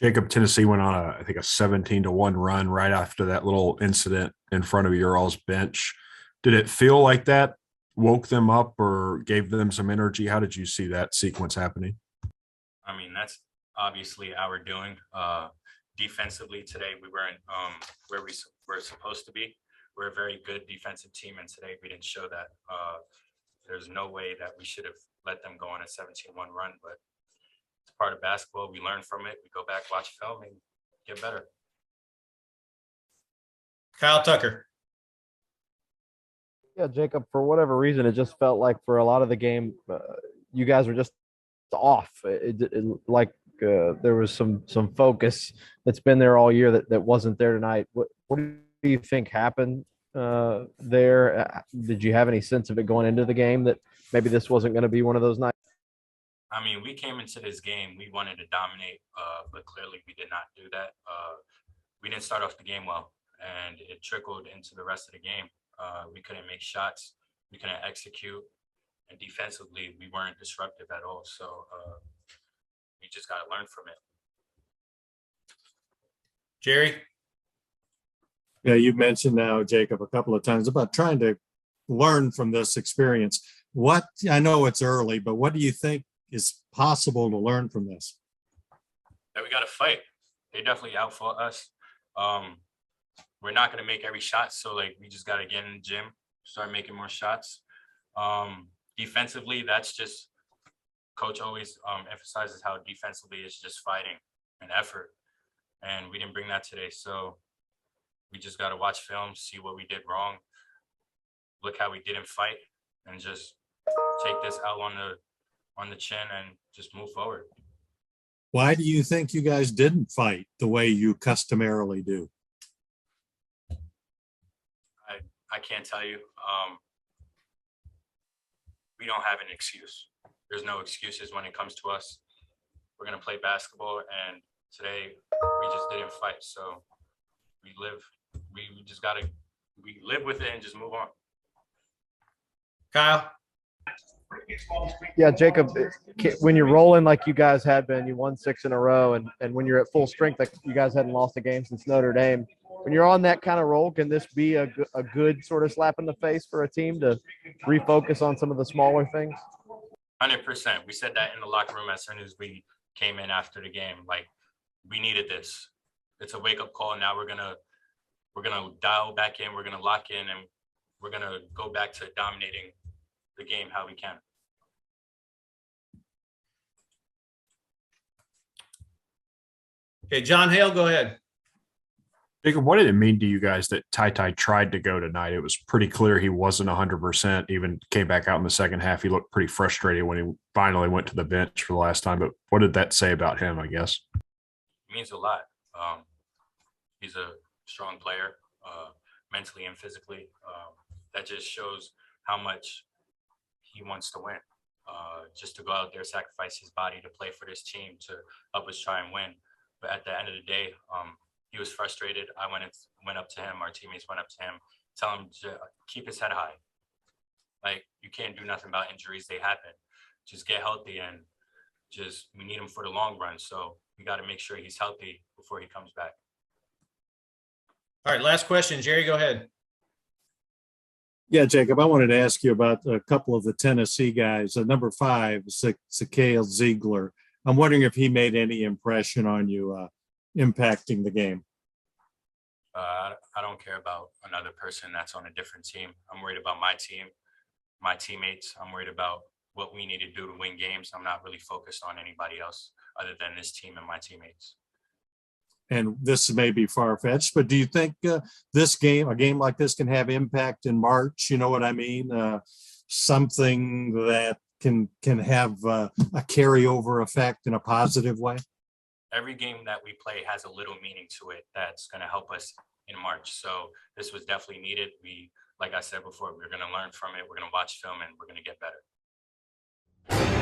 Jacob, Tennessee went on I think a 17-1 run right after that little incident in front of your all's bench. Did it feel like that woke them up or gave them some energy? How did you see that sequence happening? I mean, that's obviously our doing. Defensively today, we weren't where we were supposed to be. We're a very good defensive team, and today we didn't show that. There's no way that we should have let them go on a 17-1 run, but it's part of basketball. We learn from it. We go back, watch film, and get better. Kyle Tucker. Yeah, Jacob, for whatever reason, it just felt like for a lot of the game, you guys were just off. There was some focus that's been there all year that wasn't there tonight. What do you think happened there? Did you have any sense of it going into the game that maybe this wasn't going to be one of those nights? I mean, we came into this game, we wanted to dominate, but clearly we did not do that. We didn't start off the game well, and it trickled into the rest of the game. We couldn't make shots, we couldn't execute, and defensively, we weren't disruptive at all. So we just got to learn from it. Jerry? Yeah, you've mentioned now, Jacob, a couple of times about trying to learn from this experience. I know it's early, but what do you think is possible to learn from this? That we got to fight. They definitely outfought us. We're not going to make every shot, so we just got to get in the gym, start making more shots. Defensively, that's just coach always emphasizes how defensively it's just fighting and effort, and we didn't bring that today. So we just got to watch film, see what we did wrong, look how we didn't fight, and just take this out on the chin and just move forward. Why do you think you guys didn't fight the way you customarily do? I can't tell you. We don't have an excuse. There's no excuses when it comes to us. We're going to play basketball, and today we just didn't fight. So we just got to live with it and just move on. Kyle? Yeah, Jacob, when you're rolling like you guys had been, you won 6 in a row, and when you're at full strength, like you guys hadn't lost a game since Notre Dame. When you're on that kind of roll, can this be a good sort of slap in the face for a team to refocus on some of the smaller things? 100%. We said that in the locker room as soon as we came in after the game. We needed this. It's a wake-up call. Now we're gonna dial back in. We're gonna lock in, and we're gonna go back to dominating the game how we can. Okay, John Hale, go ahead. Jacob, what did it mean to you guys that Ty tried to go tonight? It was pretty clear he wasn't 100%, even came back out in the second half. He looked pretty frustrated when he finally went to the bench for the last time. But what did that say about him, I guess? It means a lot. He's a strong player, mentally and physically. That just shows how much he wants to win. Just to go out there, sacrifice his body to play for this team to help us try and win. But at the end of the day, he was frustrated. I went up to him. Our teammates went up to him, tell him to keep his head high. You can't do nothing about injuries. They happen. Just get healthy, and we need him for the long run. So we got to make sure he's healthy before he comes back. All right, last question. Jerry, go ahead. Yeah, Jacob, I wanted to ask you about a couple of the Tennessee guys. Number 5, Zakale Ziegler. I'm wondering if he made any impression on you impacting the game. I don't care about another person that's on a different team. I'm worried about my team, my teammates. I'm worried about what we need to do to win games. I'm not really focused on anybody else other than this team and my teammates. And this may be far-fetched, but do you think a game like this can have impact in March? You know what I mean? Something that can have a carryover effect in a positive way? Every game that we play has a little meaning to it that's going to help us in March. So this was definitely needed. Like I said before, we're going to learn from it. We're going to watch film, and we're going to get better.